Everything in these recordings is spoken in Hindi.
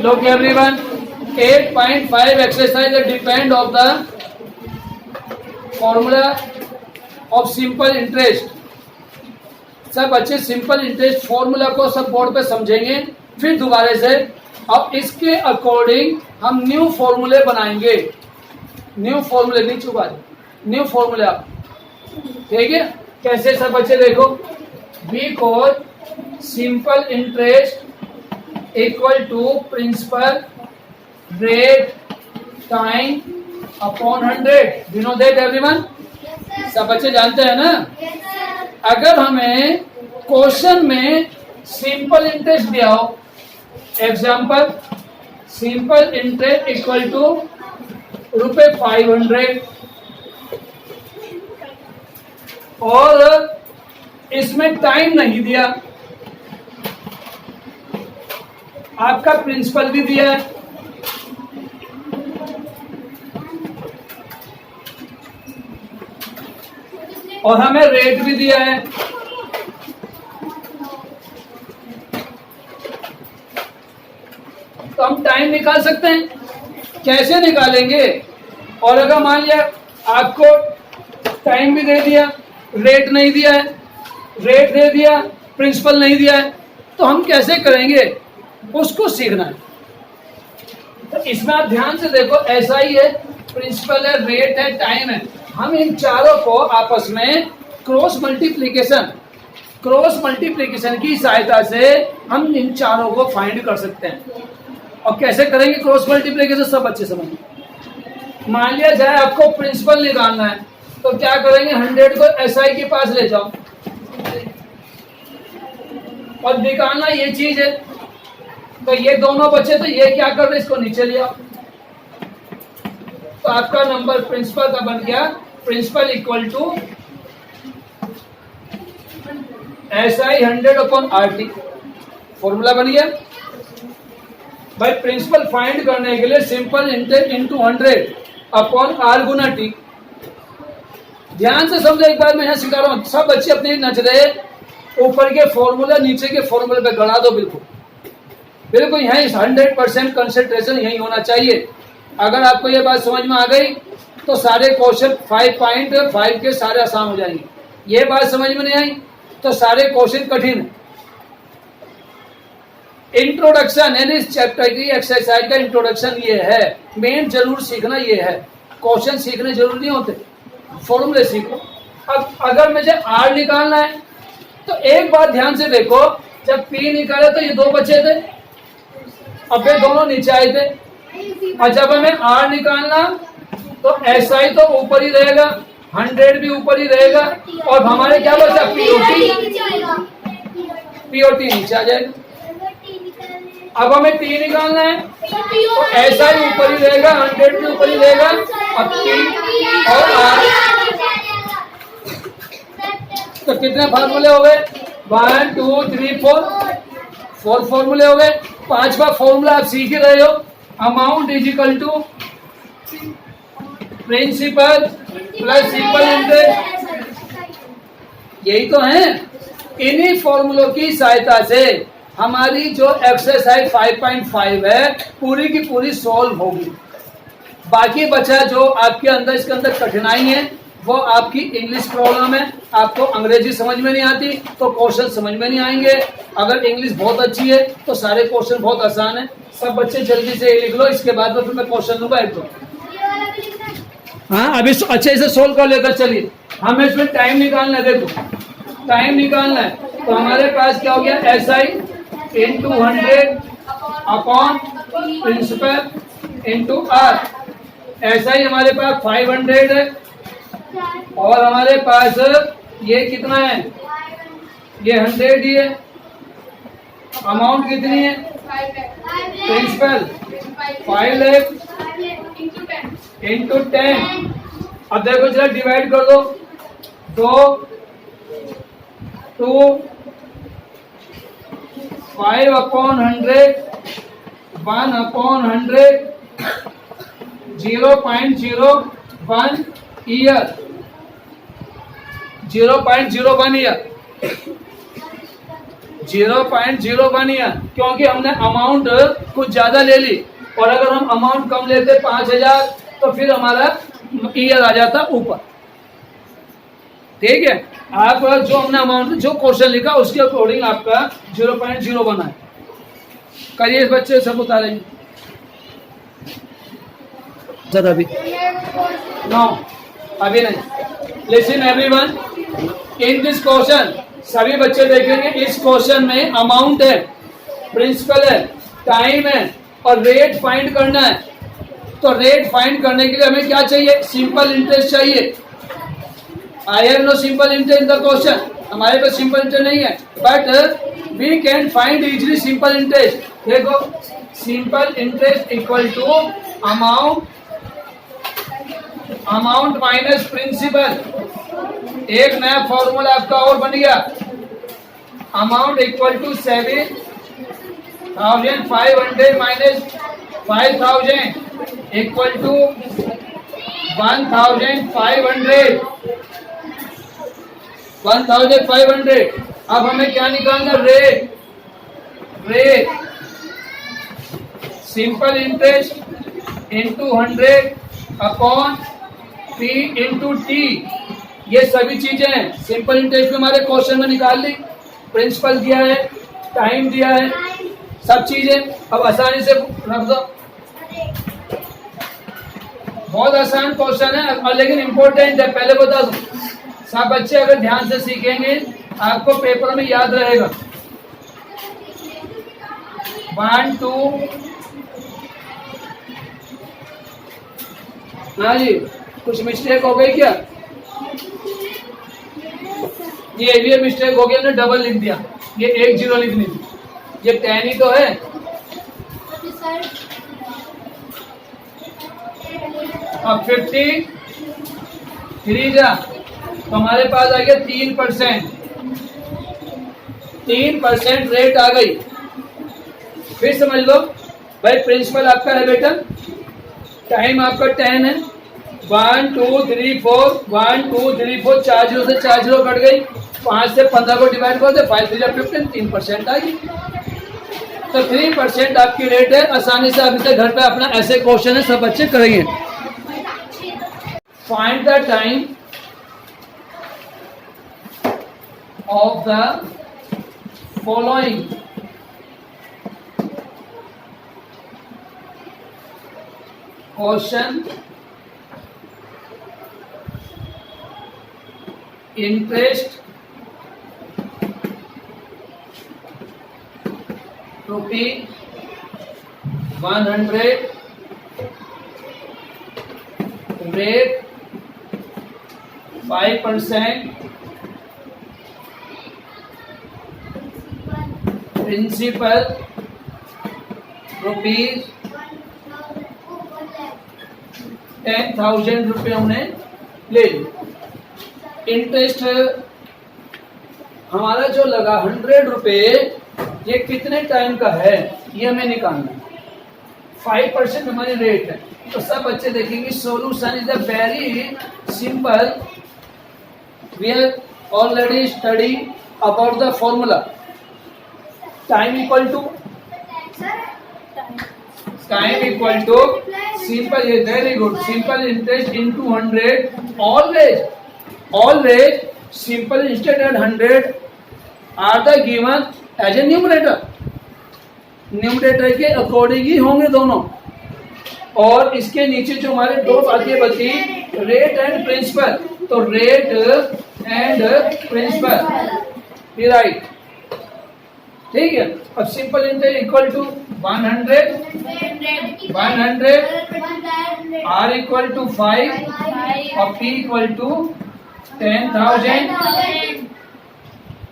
Look everyone, 8.5 exercise depend of the formula of simple interest. सब बच्चे सिंपल इंटरेस्ट फॉर्मूला को सब बोर्ड पे समझेंगे फिर दोबारा से। अब इसके अकॉर्डिंग हम न्यू फॉर्मूले बनाएंगे। न्यू फॉर्मूले नहीं चुका, न्यू फॉर्मूला, ठीक है? कैसे सब बच्चे देखो, because simple interest equal to principal rate time upon 100। You know that everyone? सब बच्चे जानते हैं ना? अगर हमें क्वेश्चन में सिंपल इंटरेस्ट दिया हो, example simple interest equal to ₹500 और इसमें टाइम नहीं दिया, आपका प्रिंसिपल भी दिया है, और हमें रेट भी दिया है, तो हम टाइम निकाल सकते हैं। कैसे निकालेंगे? और अगर मान लिया आपको टाइम भी दे दिया, रेट नहीं दिया है, रेट दे दिया, प्रिंसिपल नहीं दिया है, तो हम कैसे करेंगे? उसको सीखना है। तो इसमें आप ध्यान से देखो, ऐसा ही है, प्रिंसिपल है, रेट है, टाइम है। हम इन चारों को आपस में क्रॉस मल्टीप्लिकेशन की सहायता से हम इन चारों को फाइंड कर सकते हैं। और कैसे करेंगे क्रॉस मल्टीप्लिकेशन? सब बच्चे समझ। मान लिया जाए आपको प्रिंसिपल निकालना है, तो क्या करेंगे? 100 को एसआई के पास ले जाओ और निकालना ये चीज है। तो ये दोनों बच्चे, तो ये क्या कर रहे हैं? इसको नीचे लिया, तो आपका नंबर प्रिंसिपल का बन गया, principal equal to SI 100/RT। Formula बन गया भाई। प्रिंसिपल फाइंड करने के लिए सिंपल इंटरेस्ट इंटू 100/R गुना T। ध्यान से समझो, एक बार मैं यहाँ सिखा रहा हूँ, सब बच्चे अपनी नजरें ऊपर के फॉर्मूला नीचे के फॉर्मूले पे गड़ा दो। बिल्कुल बिल्कुल यही 100% कंसंट्रेशन यही होना चाहिए। अगर आपको ये बात समझ में आ गई तो सारे क्वेश्चन 5.5 के सारे आसान हो जाएंगे। ये बात समझ में नहीं आई तो सारे क्वेश्चन कठिन है। इंट्रोडक्शन यानी इस चैप्टर की एक्सरसाइज का इंट्रोडक्शन ये है। मेन जरूर सीखना ये है, क्वेश्चन सीखने जरूरी नहीं होते, फॉर्मूले सीखो। अब अगर मुझे आर निकालना है तो एक बात ध्यान से देखो, जब पी निकाले तो ये दो बचे थे, अब ये दोनों नीचे आए थे। और जब हमें आर निकालना तो एसआई तो ऊपर ही रहेगा, 100 भी ऊपर ही रहेगा, और हमारे क्या बचा? पीओटी नीचे आ जाएगा। अब हमें टी निकालना है तो एसआई ऊपर ही रहेगा, 100 भी ऊपर ही रहेगा, अब टी और आर। तो कितने फार्मूले हो गए? 1 2 3 4 फॉर्मूले हो गए। पांचवा फॉर्मूला आप सीख ही रहे हो, amount is equal to principal plus simple interest. यही तो है। इन्हीं फॉर्मूलों की सहायता से हमारी जो एक्सरसाइज 5.5 है पूरी की पूरी सॉल्व होगी। बाकी बचा जो आपके अंदर, इसके अंदर कठिनाई है, वो आपकी इंग्लिश प्रॉब्लम है। आपको अंग्रेजी समझ में नहीं आती तो क्वेश्चन समझ में नहीं आएंगे। अगर इंग्लिश बहुत अच्छी है तो सारे क्वेश्चन बहुत आसान है। सब बच्चे जल्दी से लिख लो, इसके बाद में फिर मैं क्वेश्चन दूंगा एक दो। हाँ, अभी अच्छे से सोल्व कर लेकर चलिए। हमें इसमें टाइम निकालना है। देखो टाइम निकालना है तो हमारे पास क्या हो गया? SI into 100/, principal into R. SI हमारे पास 500 है और हमारे पास ये कितना है? ये 100 ही है। अमाउंट कितनी है? Principal 5 lakh into 10। अब देखो जरा डिवाइड कर दो, 2 2 5/100, 1/100, 0.01 ईयर, 0.01 ईयर। 0.01 ईयर, क्योंकि हमने अमाउंट कुछ ज्यादा ले ली, और अगर हम अमाउंट कम लेते 5000 तो फिर हमारा ईयर आ जाता ऊपर। ठीक है, आप जो हमने अमाउंट जो क्वेश्चन लिखा उसके अकॉर्डिंग आपका 0.01 है। करिए इस बच्चे सब उतारेंगे सर। अभी नो, अभी नहीं। Listen everyone, in this question सभी बच्चे देखेंगे, इस क्वेश्चन में अमाउंट है, प्रिंसिपल है, टाइम है और रेट फाइंड करना है। तो रेट फाइंड करने के लिए हमें क्या चाहिए? सिंपल इंटरेस्ट चाहिए। I have no simple interest in the question, हमारे पास सिंपल इंटरेस्ट नहीं है, but we can find easily simple interest. देखो, simple interest equal to amount minus principal. एक नया फॉर्मूला आपका और बन गया, amount equal to 7500 minus 5000 equal to 1500। अब हमें क्या निकालना? Rate simple interest into 100 upon P into T. ये सभी चीजें हैं सिंपल इंटरेस्ट में हमारे क्वेश्चन में निकाल ली। प्रिंसिपल दिया है, टाइम दिया है, सब चीजें अब आसानी से रख दो। बहुत आसान क्वेश्चन है और लेकिन इम्पोर्टेंट है, पहले बता दो। सब बच्चे अगर ध्यान से सीखेंगे आपको पेपर में याद रहेगा। 1 2 हाँ जी, कुछ मिस्टेक हो गई क्या? ये मिस्टेक हो गया, हमने डबल लिख दिया, ये 1 0 लिखनी थी, ये 10 ही तो है। अब 53 जा तो हमारे पास आ गया 3% रेट आ गई। फिर समझ लो भाई, प्रिंसिपल आपका है बेटा, टाइम आपका 10 है, 1 2 3 4 1 2 3 4 4 0 से 4 0 कट गई, 5 से 15 को डिवाइड कर दे, 5 3 15, 3% आ गई। तो 3% आपकी रेट है। आसानी से आप इसे घर पे अपना ऐसे क्वेश्चन है सब बच्चे करेंगे। Find the time of the following question: interest ₹100, rate 5%, principal ₹10,000 हमने ले ली। इंटरेस्ट हमारा जो लगा ₹100, ये कितने टाइम का है ये हमें निकालना है। 5% हमारी रेट है। तो सब बच्चे देखेंगे solution is a very simple. We have already study about the formula. Time equal to simple, ये very good, simple interest into 100। Always simple interest at 100 are the given as a numerator. Numerator के अकॉर्डिंग ही होंगे दोनों। और इसके नीचे जो हमारे दो बातें बची, रेट एंड प्रिंसिपल, तो रेट एंड प्रिंसिपल, राइट। ठीक है। अब simple interest equal to 100 R equal to 5 और P इक्वल टू 10,000।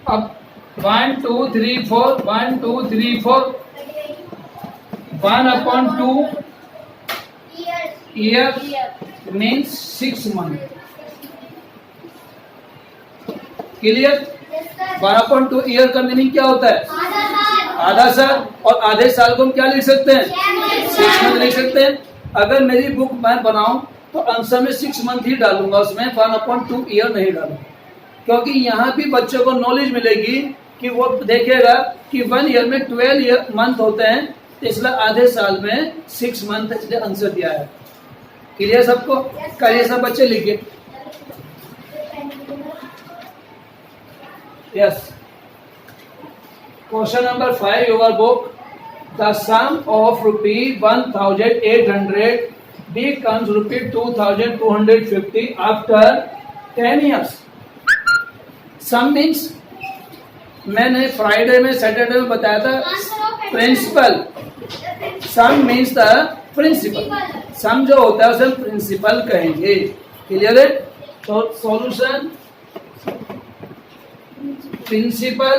अब 1 2 3 4 1 2 3 4 1/2 year means 6 month. Clear? 12.2 year का मीनिंग क्या होता है? आधा साल। और आधे साल को हम क्या लिख सकते हैं? 6 मंथ लिख सकते हैं। अगर मेरी बुक मैं बनाऊं तो आंसर में 6 मंथ ही डालूंगा, उसमें 1/2 ईयर नहीं डालूंगा, क्योंकि यहाँ भी बच्चों को नॉलेज मिलेगी कि वो देखेगा कि 1 ईयर में 12 मंथ होते हैं, तो इसलिए आधे साल में 6 मंथ इसलिए आंसर दिया है। क्लियर सबको? करिए सब बच्चे, लिखिए। Yes, question number 5 your book. The sum of ₹1,800 becomes ₹2,250 after 10 years। Sum means मैंने फ्राइडे में सैटरडे में बताया था principal. Sum means the principal. Sum जो होता है उसे प्रिंसिपल कहेंगे। क्लियर है? तो solution principal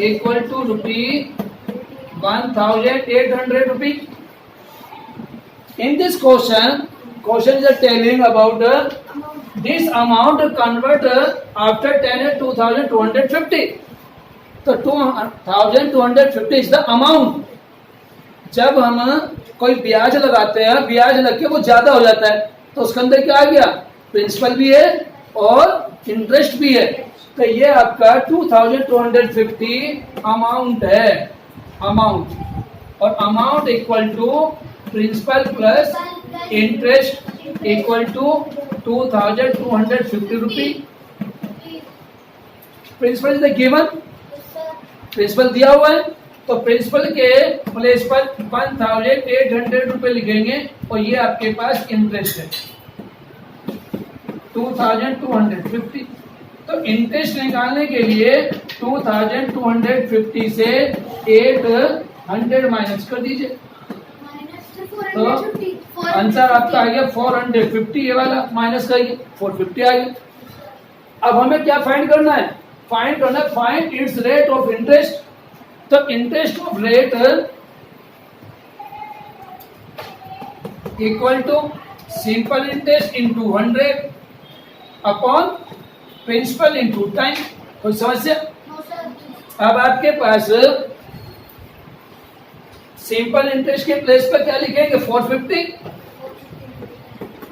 equal to ₹1,800। In this question is telling about this amount convert after 10 years 2,250। तो 2,250 इज द अमाउंट। जब हम कोई ब्याज लगाते हैं, ब्याज लग के वो ज्यादा हो जाता है, तो उसके अंदर क्या आ गया? प्रिंसिपल भी है और इंटरेस्ट भी है। तो ये आपका 2,250 अमाउंट है, अमाउंट। और amount equal to principal plus interest equal to 2,250 rupee. Principal is the given, principal दिया हुआ है, तो प्रिंसिपल के प्लेस पर 1,800 रुपए लिखेंगे और ये आपके पास इंटरेस्ट है 2,250। तो इंटरेस्ट निकालने के लिए 2,250 से 800 माइनस कर दीजिए, तो आंसर आपका आ गया 450। ये वाला माइनस करिए, 450 आ गया। अब हमें क्या फाइंड करना है? फाइंड करना है find its rate of interest. तो interest of rate equal to simple interest into 100 upon principal into time. कोई समस्या? अब आपके पास सिंपल इंटरेस्ट के प्लेस पर क्या लिखेंगे? 450।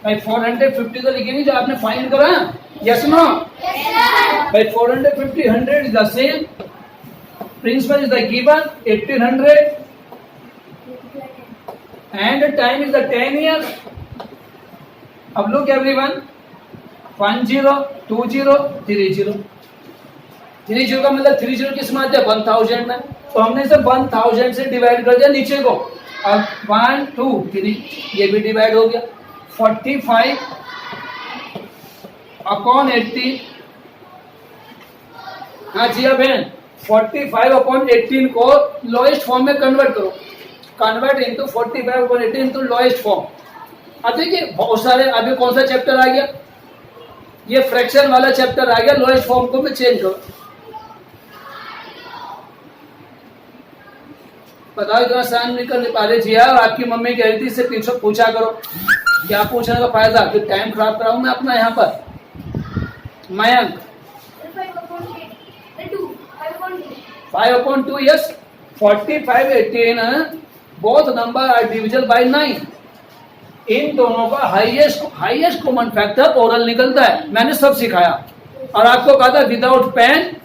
भाई 450 तो लिखेंगे जो आपने फाइंड करा। Yes no? भाई 450 100 is the same, principal is the given 1800 and time is the 10 years। अब लुक एवरीवन, 10 20 30 30 का मतलब 30 किस में आते हैं? 1000 में। तो हमने इसे 1000 से डिवाइड कर दिया नीचे को। अब 1 2 3 ये भी डिवाइड हो गया। 45 अपॉन 80। हाँ जी बहन, 45 अपॉन 18 को लोएस्ट फॉर्म में कन्वर्ट करो। Convert into 45 upon 18 into lowest form. अब देखिए बहुत सारे, अभी कौन सा चैप्टर आ गया? ये फ्रैक्शन वाला चैप्टर आ गया। लोएस्ट फॉर्म को मैं चेंज करो। बताओ इतना आसान नहीं कर पा रहे जी यार। आपकी मम्मी कह रही थी इससे पूछा करो। क्या पूछने का फायदा? कि टाइम खराब कराऊं मैं अपना यहाँ पर। Mayank 5/2 yes. 45 18 both number are divisible by 9। इन दोनों का हाईएस्ट कॉमन फैक्टर ओरल निकलता है। मैंने सब सिखाया और आपको कहा था विदाउट पेन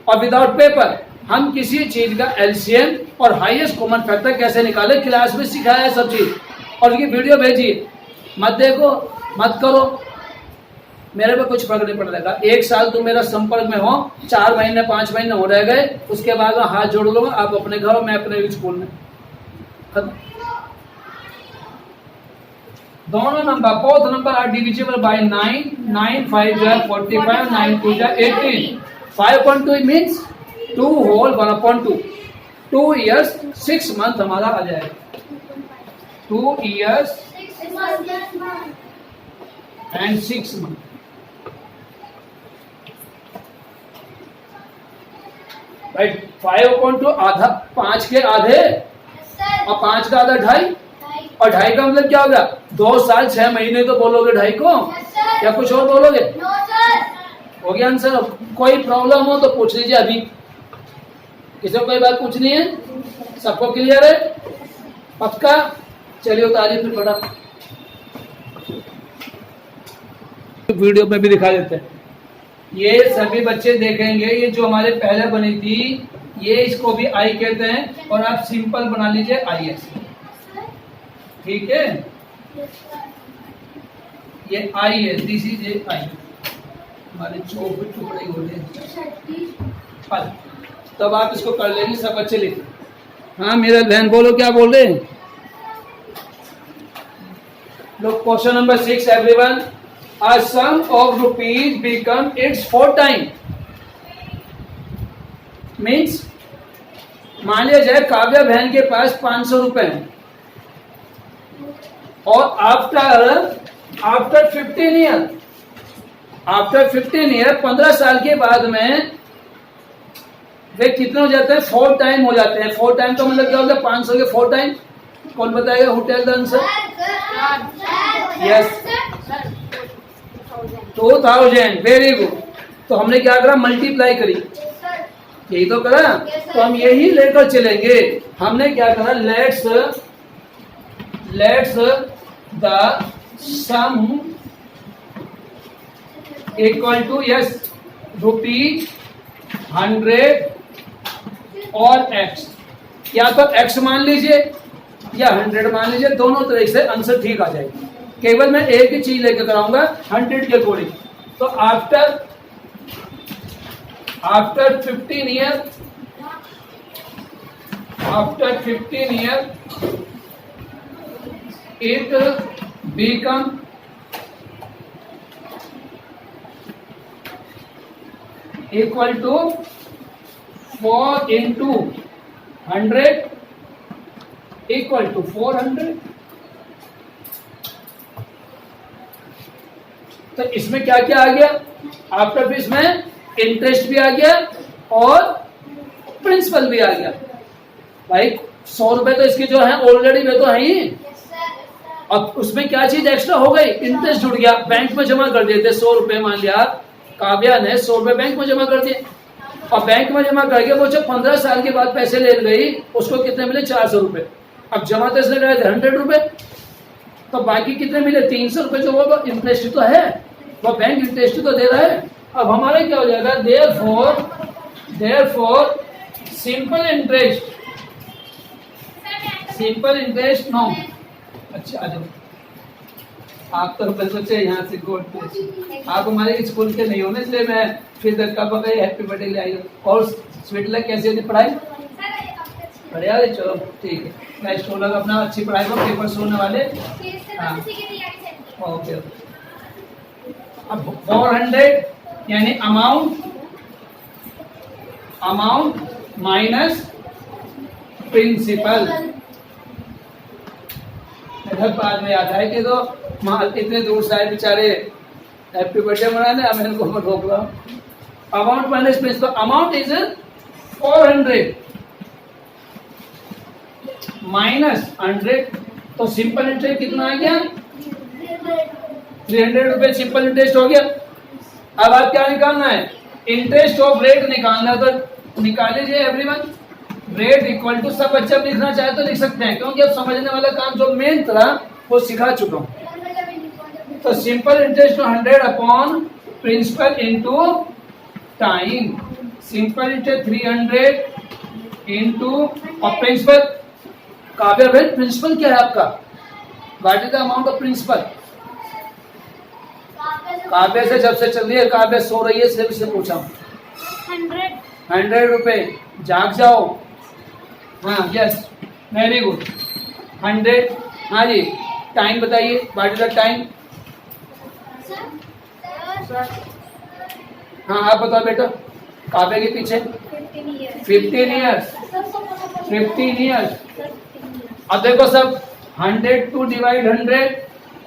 और विदाउट पेपर हम किसी चीज का एलसीएम और हाईएस्ट कॉमन फैक्टर कैसे निकाले, क्लास में सिखाया है सब चीज। और ये वीडियो भेजिए, मत देखो मत करो, मेरे पे कुछ फर्क नहीं पड़ेगा। 1 साल तुम मेरा संपर्क में हो, 4 महीने 5 महीने हो रह गए, उसके बाद मैं हाथ जोड़ लूंगा। आप अपने घर, मैं अपने स्कूल में। दोनों number both number are divisible by 9। 9 5 45 9 2 18। 5/2 means 2 whole 1/2। 2 years 6 month हमारा आ जाएगा। 2 years and 6 month। राइट। 5/2 आधा, 5 के आधे और 5 का आधा 2.5 और 2.5 का मतलब क्या होगा? 2 साल 6 महीने तो बोलोगे 2.5 को, या कुछ और बोलोगे? हो गया आंसर। कोई प्रॉब्लम हो तो पूछ लीजिए अभी। किसी को कोई बात पूछनी है? सबको क्लियर है? पक्का? चलिए उतारिए फिर थोड़ा। वीडियो में भी दिखा देते हैं। ये सभी बच्चे देखेंगे, ये जो हमारे पहले बनी थी ये इसको भी आई कहते हैं, और आप सिंपल बना लीजिए आई ऐसे, ठीक है। ये आई है, दिस इज ए आई, हमारे चौक टुकड़े हो रहे। तब आप इसको कर लेंगे, सब बच्चे लिखें। हाँ मेरा बहन बोलो, क्या बोल रहे हैं लोग? Question number 6 everyone, a sum of rupees become its 4 time, means मान लिया जाए काव्या बहन के पास 500 रुपए हैं, और आफ्टर 15 ईयर 15 साल के बाद में वे कितने हो जाते हैं? 4 टाइम हो जाते हैं। 4 टाइम का मतलब क्या होता है? 500 के 4 टाइम। कौन बताएगा? Who tell the answer? Yes, 2000। Very good. तो हमने क्या करा? मल्टीप्लाई करी, यही तो करा। तो हम यही लेकर चलेंगे। हमने क्या करा? Let's the sum equal to yes rupees 100 और x, या तो x मान लीजिए या 100 मान लीजिए, दोनों तरह से आंसर ठीक आ जाएगी। केवल मैं एक ही चीज लेकर कराऊंगा 100 के अकॉर्डिंग। तो after 15 year it become equal to 4 into 100 equal to 400। तो इसमें क्या क्या आ गया? आफ्टर इसमें इंटरेस्ट भी आ गया और प्रिंसिपल भी आ गया। भाई 100 रुपए तो इसके जो है ऑलरेडी वे तो है ही, अब उसमें क्या चीज एक्स्ट्रा हो गई? इंटरेस्ट जुड़ गया। बैंक में जमा कर दिए थे 100 रुपए, मान लिया काव्या ने 100 रुपए बैंक में जमा कर दिए, और बैंक में जमा करके वो जब 15 साल के बाद पैसे ले गई, उसको कितने मिले? 400 रुपए। अब जमा तो इसने कराए थे 100 रुपए, तो बाकी कितने मिले? 300 रुपए। जो वो इंटरेस्ट तो है, वो बैंक इंटरेस्ट तो दे रहा है। अब हमारा क्या हो जाएगा? Therefore simple interest no. अच्छा आ जाओ, आप तो बच्चे यहाँ से गोल्ड पे, आप हमारे स्कूल के नहीं होने, इसलिए मैं फिर धक्का पकड़े हैप्पी बर्थडे ले आई। और स्वीटलर कैसी होती पढ़ाई? बढ़िया है, चलो ठीक है। नेक्स्ट होगा अपना अच्छी पढ़ाई को, पेपर होने वाले। हाँ ओके। अब 400 यानी अमाउंट माइनस प्रिंसिपल। बाद में याद है कि तो इतने दूर से आए बेचारे हैप्पी बर्थडे मनाने, अब इनको मैं रोक रहा हूँ। Amount minus principal, amount is 400 minus 100, तो सिंपल इंटरेस्ट कितना आ गया? 300 रुपए सिंपल इंटरेस्ट हो गया। अब आप क्या निकालना है? इंटरेस्ट ऑफ रेट निकालना, तो निकाल लीजिए एवरीवन। रेट इक्वल टू, सब बच्चे अब लिखना चाहे तो लिख सकते हैं, क्योंकि अब समझने वाला काम जो मेन था वो सिखा चुका हूं। तो simple interest 100 upon principal into time. Simple interest 300 into, और प्रिंसिपल काव्या भाई प्रिंसिपल क्या है आपका? What is the amount of principal? Kavya से जब से चल रही है, काव्या सो रही है, सिर्फ से पूछा 100 रुपए। जाग जाओ। हाँ यस वेरी गुड 100। हाँ जी टाइम बताइए, व्हाट इज द टाइम? हाँ आप बताओ बेटा, काव्या के पीछे 15 ईयर्स। अब देखो सब 100 टू डिवाइड 100,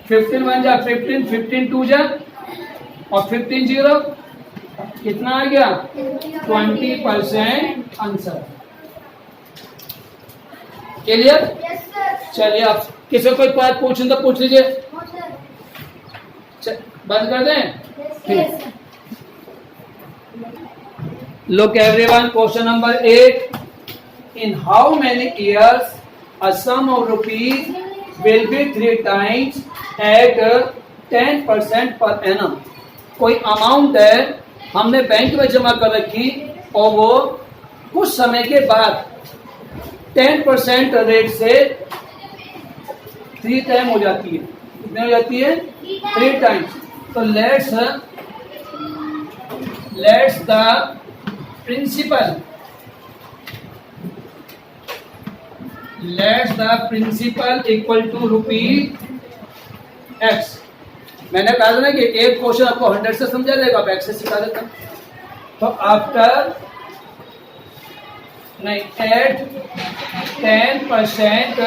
15 1 जा 15, 15 2 जा, और 15 0 कितना आ गया? 20% आंसर। क्लियर? चलिए आप किसी कोई बात पूछें तो पूछ लीजिए। बंद कर दें? ठीक। Look everyone, question number 8. In how many years a sum of rupees will be 3 times at 10% per annum? कोई अमाउंट है हमने बैंक में जमा कर रखी और वो कुछ समय के बाद 10% रेट से 3 टाइम हो जाती है। कितनी हो जाती है? 3 टाइम्स। तो let's the principal equal to ₹X। मैंने कहा था ना कि एक क्वेश्चन आपको 100 से समझा जाएगा, आप X से सिखा देता। तो आफ्टर एट 10%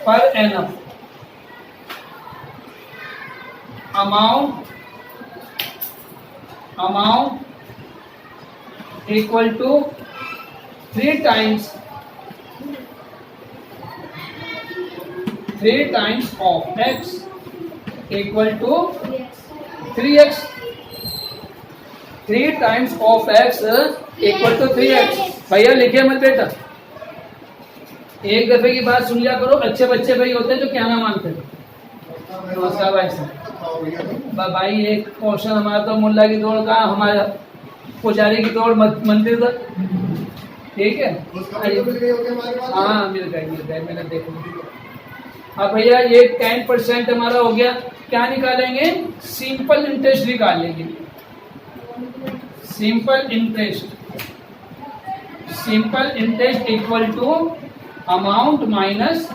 पर एनम amount equal to 3 times of X equal to 3X। 3 times of X equal to 3X। भैया लिखे मत बेटा, एक दफे की बात सुन लिया करो। अच्छे बच्चे भाई होते हैं जो क्या ना मानते हैं। नमस्कार भाई साहब। भाई एक क्वेश्चन हमारा तो मुल्ला की दौड़ का, हमारा पुजारी की दौड़ मंदिर तक, ठीक है? हाँ मिल गए मैंने देखा। अब भैया ये 10% हमारा हो गया, क्या निकालेंगे? सिंपल इंटरेस्ट निकालेंगे। Simple interest equal to amount minus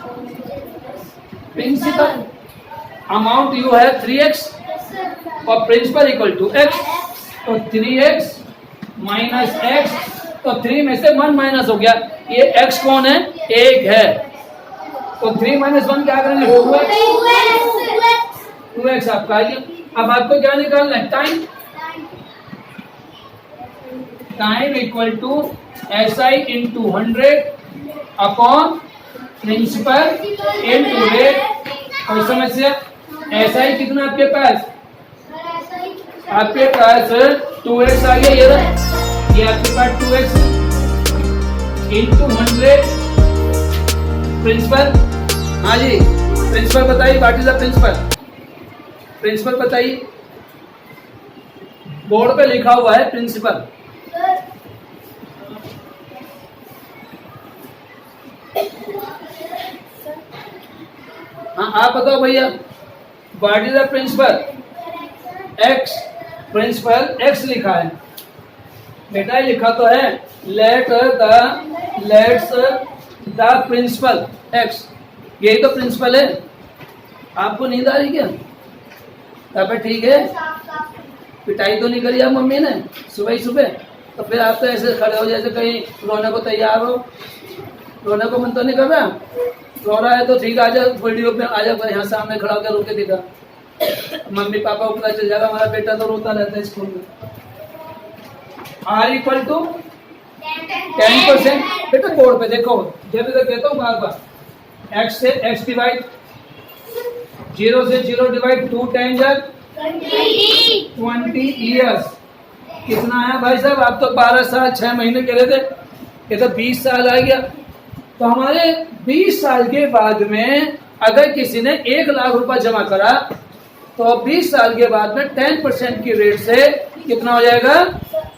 principal. Amount यू है 3X और प्रिंसिपल इक्वल टू X। तो 3X माइनस X, तो 3 में से 1 माइनस हो गया। ये X कौन है? 1 है। तो 3 - 1 क्या करेंगे? 2X आपका आ गया। अब आपको क्या निकालना है? Time equal to SI into 100 upon principal into rate. कोई समस्या? SI कितना आपके पास? आपके पास 2X आ गया। ये आपके पास 2X इंटू 100 प्रिंसिपल। हाँ जी, प्रिंसिपल बताइए। व्हाट इज द प्रिंसिपल बताइए। बोर्ड पे लिखा हुआ है प्रिंसिपल। हाँ आप बताओ भैया, what is the principal? X। Principal X लिखा है बेटा, लिखा तो है लेट्स द प्रिंसिपल X। यही तो प्रिंसिपल है। आपको नींद आ रही क्या? तब ठीक है। पिटाई तो नहीं करी आप मम्मी ने सुबह सुबह? तो फिर आप तो ऐसे खड़े हो जैसे कहीं रोने को तैयार हो। रोने को मन तो नहीं कर रहा? रो रहा है तो ठीक, आ जाओ वीडियो पे आ जाओ, यहाँ सामने खड़ा होकर रो के दिखा। मम्मी पापा को पता चल जाएगा हमारा बेटा तो रोता रहता है स्कूल में। R equal to 10%। बेटा बोर्ड पे देखो, जब तक कहता हूँ बार बार, X से X डिवाइड, 0 से 0 डिवाइड, 2 टाइम्स 20 ईयर्स। कितना है भाई साहब? आप तो 12 साल 6 महीने कह रहे थे, ये तो 20 साल आ गया। तो हमारे 20 साल के बाद में अगर किसी ने 1 लाख रुपया जमा करा तो 20 साल के बाद में 10% की रेट से कितना हो जाएगा?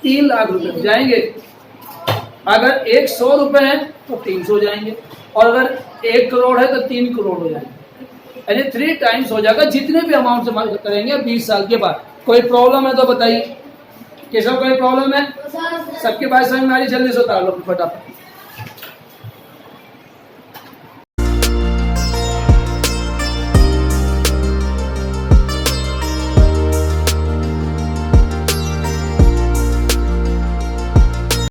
3 लाख रुपए हो जाएंगे। अगर 100 रुपए है तो 300 हो जाएंगे, और अगर 1 करोड़ है तो 3 करोड़ हो जाएंगे। यानी 3 टाइम्स हो जाएगा जितने भी अमाउंट जमा करेंगे 20 साल के बाद। कोई प्रॉब्लम है तो बताइए। किसी को कोई प्रॉब्लम है? सबके पास समझ में आ रही? जल्दी से उतार लो फटाफट।